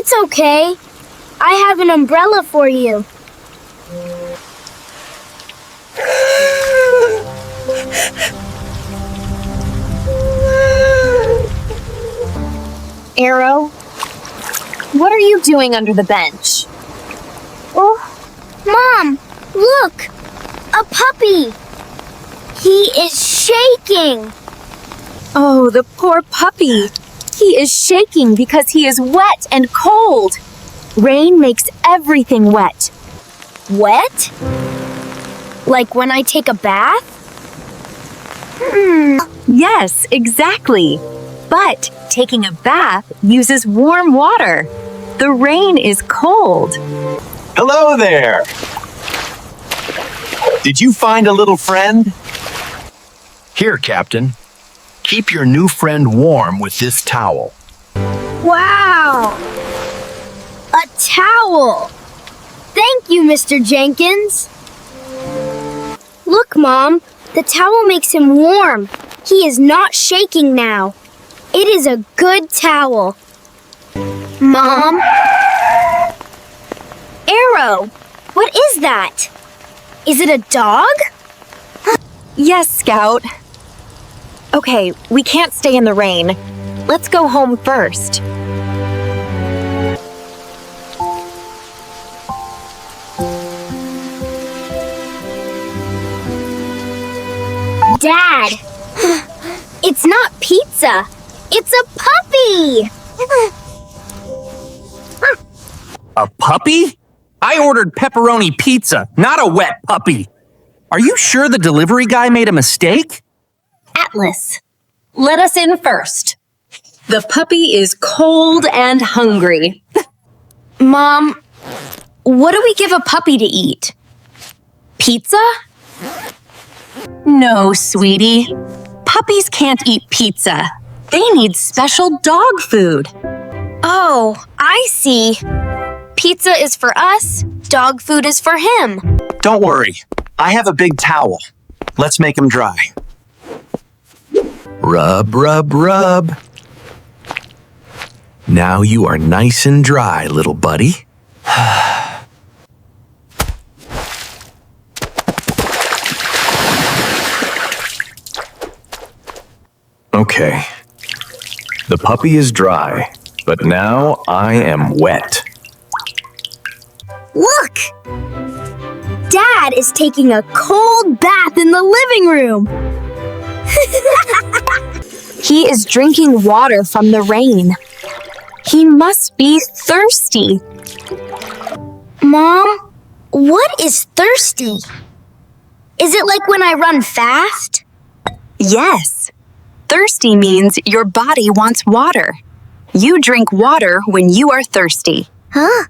It's okay. I have an umbrella for you. Arrow, what are you doing under the bench? Oh, Mom, look! A puppy! He is shaking! Oh, the poor puppy. He is shaking because he is wet and cold. Rain makes everything wet. Wet? Like when I take a bath? Yes, exactly. But taking a bath uses warm water. The rain is cold. Hello there! Did you find a little friend? Here, Captain. Keep your new friend warm with this towel. Wow! A towel! Thank you, Mr. Jenkins. Look, Mom. The towel makes him warm. He is not shaking now. It is a good towel. Mom? Arrow, what is that? Is it a dog? Yes, Scout. Okay, we can't stay in the rain. Let's go home first. Dad! It's not pizza. It's a puppy! A puppy? I ordered pepperoni pizza, not a wet puppy. Are you sure the delivery guy made a mistake? Atlas, let us in first. The puppy is cold and hungry. Mom, what do we give a puppy to eat? Pizza? No, sweetie. Puppies can't eat pizza. They need special dog food. Oh, I see. Pizza is for us, dog food is for him. Don't worry. I have a big towel. Let's make him dry. Rub, rub, rub. Now you are nice and dry, little buddy. Okay. The puppy is dry, but now I am wet. Look! Dad is taking a cold bath in the living room. He is drinking water from the rain. He must be thirsty. Mom, what is thirsty? Is it like when I run fast? Yes. Thirsty means your body wants water. You drink water when you are thirsty. Huh?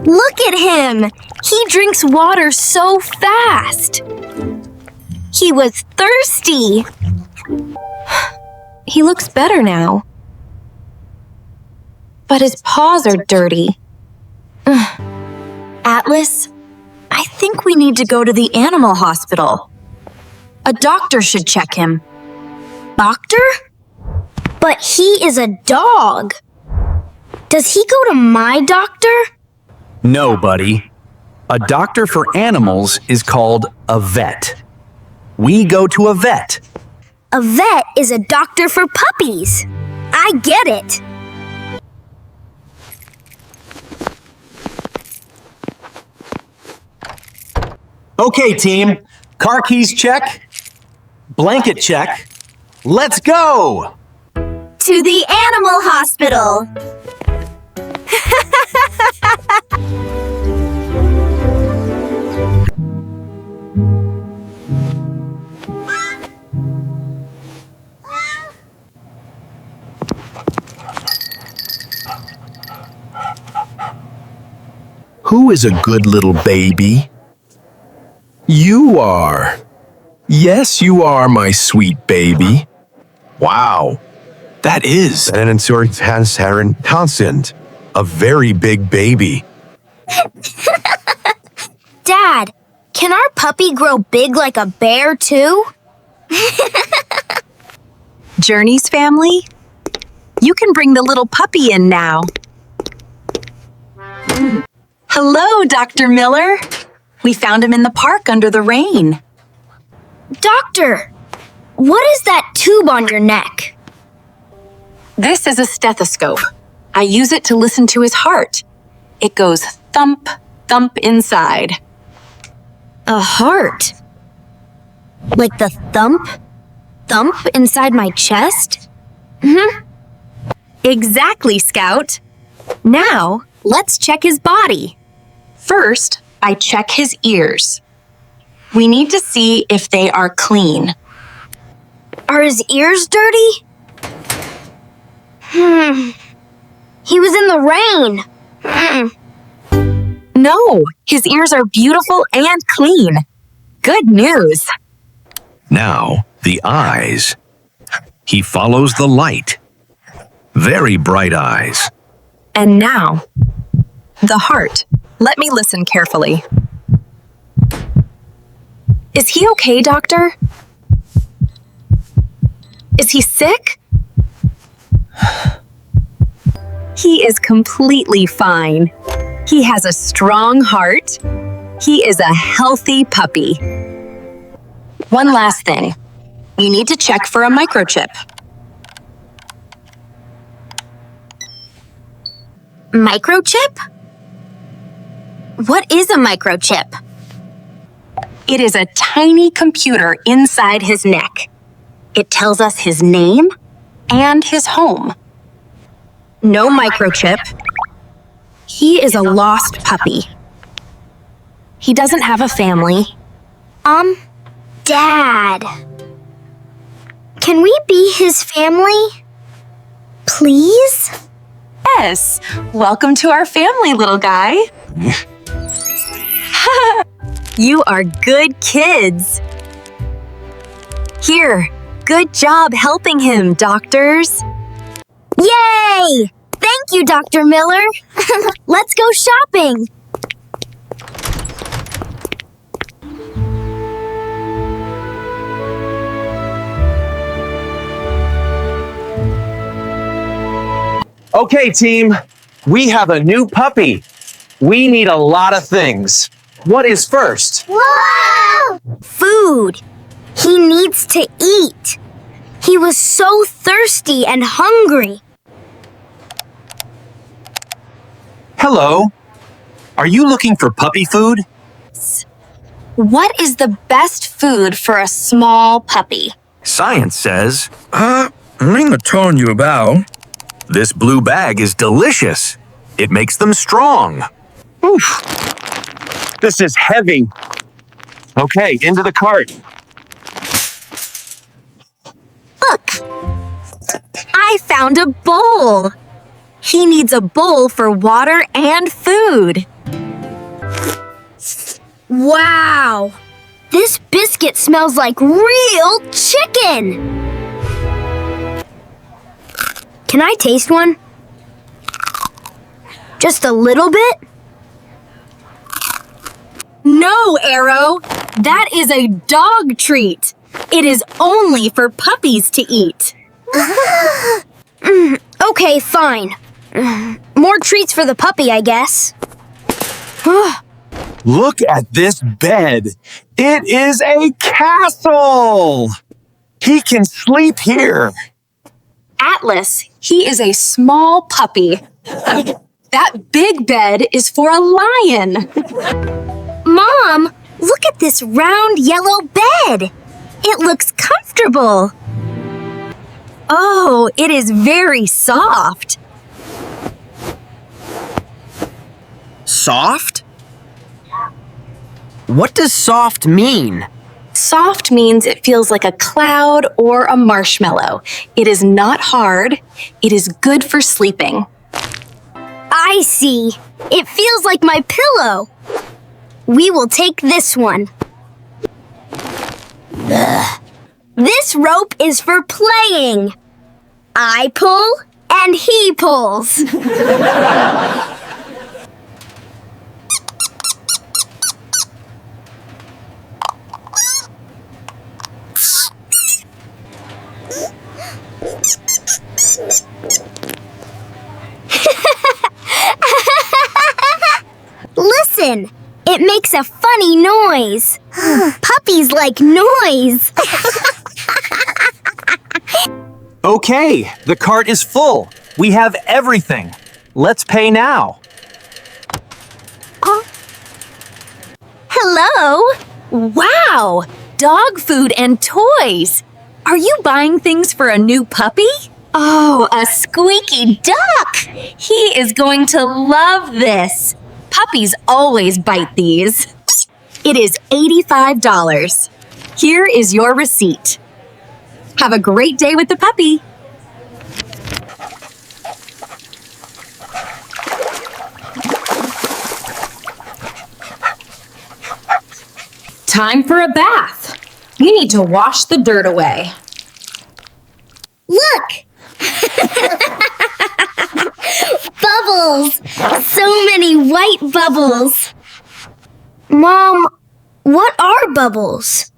Look at him! He drinks water so fast. He was thirsty. He looks better now. But his paws are dirty. Atlas, I think we need to go to the animal hospital. A doctor should check him. Doctor? But he is a dog. Does he go to my doctor? No, buddy. A doctor for animals is called a vet. We go to a vet. A vet is a doctor for puppies. I get it. Okay, team. Car keys check. Blanket check. Let's go! To the animal hospital. Who is a good little baby? You are. Yes, you are, my sweet baby. Wow. That is an constant. A very big baby. Dad, Can our puppy grow big like a bear, too? Journey's family, you can bring the little puppy in now. Hello, Dr. Miller. We found him in the park under the rain. Doctor, what is that tube on your neck? This is a stethoscope. I use it to listen to his heart. It goes thump, thump inside. A heart? Like the thump inside my chest? Exactly, Scout. Now, let's check his body. First, I check his ears. We need to see if they are clean. Are his ears dirty? He was in the rain. No, his ears are beautiful and clean. Good news. Now, the eyes. He follows the light. Very bright eyes. And now, the heart. Let me listen carefully. Is he okay, doctor? Is he sick? He is completely fine. He has a strong heart. He is a healthy puppy. One last thing. We need to check for a microchip. Microchip? What is a microchip? It is a tiny computer inside his neck. It tells us his name and his home. No microchip. He is a lost puppy. He doesn't have a family. Dad. Can we be his family? Please? Yes. Welcome to our family, little guy. You are good kids. Here, good job helping him, doctors. Yay! Thank you, Dr. Miller. Let's go shopping. Okay, team. We have a new puppy. We need a lot of things. What is first? Whoa! Food. He needs to eat. He was so thirsty and hungry. Hello. Are you looking for puppy food? What is the best food for a small puppy? Science says I'm not telling you about. this blue bag is delicious. It makes them strong. Oof. This is heavy. Okay, into the cart. Look! I found a bowl. He needs a bowl for water and food. Wow! This biscuit smells like real chicken! Can I taste one? Just a little bit? No, Arrow. That is a dog treat. It is only for puppies to eat. Okay, fine. More treats for the puppy, I guess. Look at this bed. It is a castle. He can sleep here. Atlas, he is a small puppy. That big bed is for a lion. Mom, look at this round yellow bed. It looks comfortable. Oh, it is very soft. Soft? What does soft mean? Soft means it feels like a cloud or a marshmallow. It is not hard. It is good for sleeping. I see. It feels like my pillow. We will take this one. This rope is for playing. I pull and he pulls. It makes a funny noise. Puppies like noise. Okay, the cart is full. We have everything. Let's pay now. Hello! Wow! Dog food and toys! Are you buying things for a new puppy? Oh, a squeaky duck! He is going to love this. Puppies always bite these. It is $85. Here is your receipt. Have a great day with the puppy. Time for a bath. You need to wash the dirt away. Look! Bubbles! So many white bubbles. Mom, what are bubbles?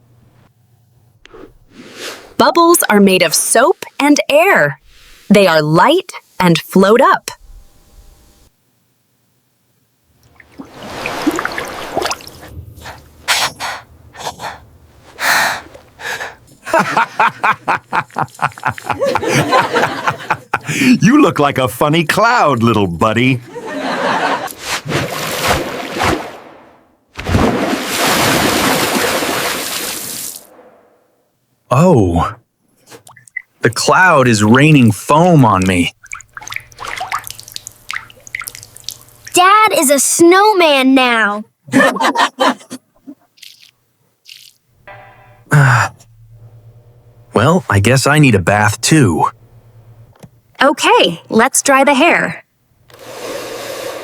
Bubbles are made of soap and air. They are light and float up. You look like a funny cloud, little buddy. Oh. The cloud is raining foam on me. Dad is a snowman now. Well, I guess I need a bath too. Okay, let's dry the hair.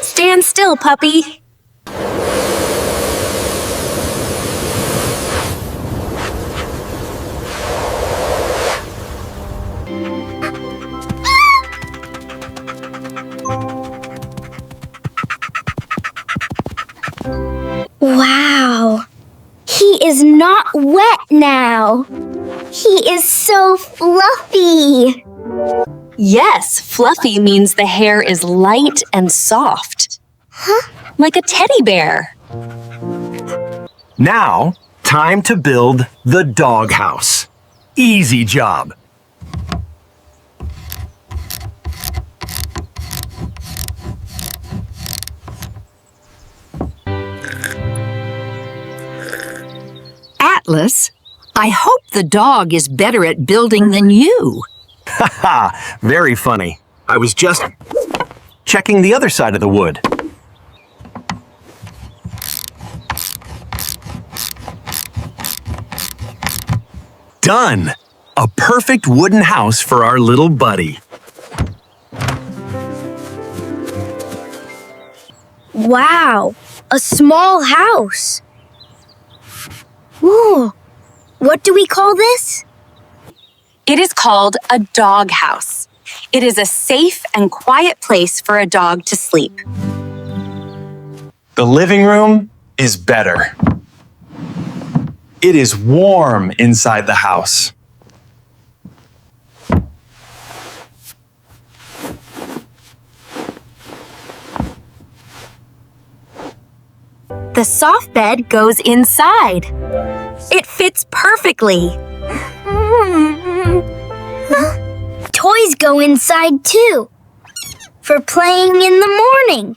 Stand still, puppy. Wow. He is not wet now. He is so fluffy. Yes, fluffy means the hair is light and soft. Like a teddy bear. Now, time to build the doghouse. Easy job. Atlas, I hope the dog is better at building than you. Haha, very funny. I was just checking the other side of the wood. Done! A perfect wooden house for our little buddy. Wow, a small house. Whoa, what do we call this? It is called a dog house. It is a safe and quiet place for a dog to sleep. The living room is better. It is warm inside the house. The soft bed goes inside. It fits perfectly. Toys go inside too, for playing in the morning.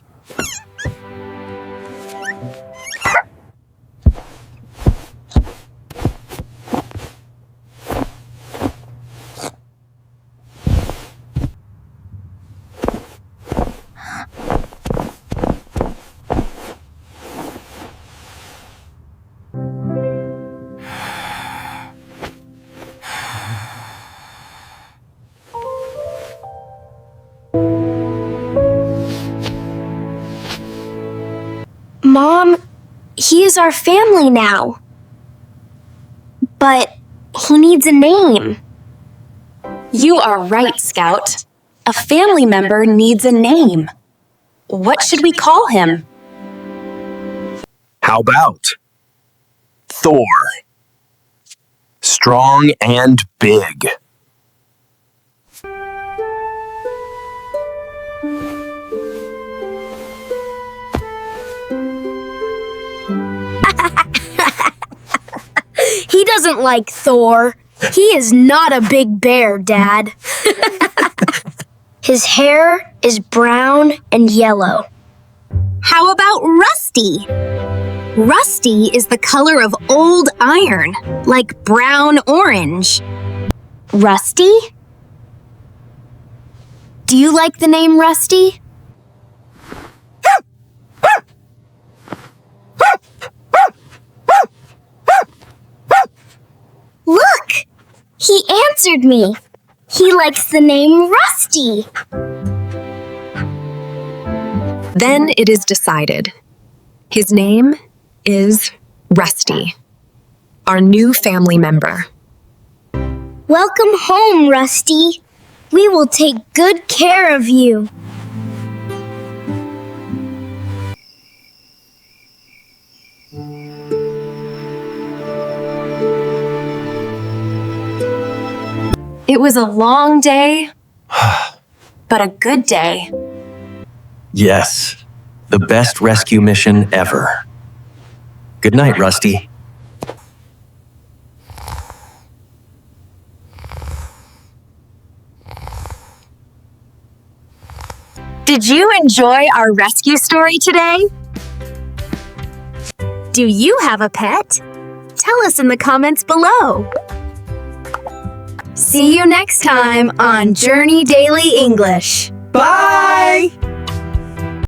Mom, he is our family now. But he needs a name. You are right, Scout. A family member needs a name. What should we call him? How about Thor? Strong and big. doesn't like Thor. He is not a big bear, Dad. His hair is brown and yellow. How about Rusty? Rusty is the color of old iron, like brown-orange. Rusty? Do you like the name Rusty? Look! He answered me. He likes the name Rusty. Then it is decided. His name is Rusty, our new family member. Welcome home, Rusty. We will take good care of you. It was a long day, but a good day. Yes, the best rescue mission ever. Good night, Rusty. Did you enjoy our rescue story today? Do you have a pet? Tell us in the comments below. See you next time on Journey Daily English. Bye!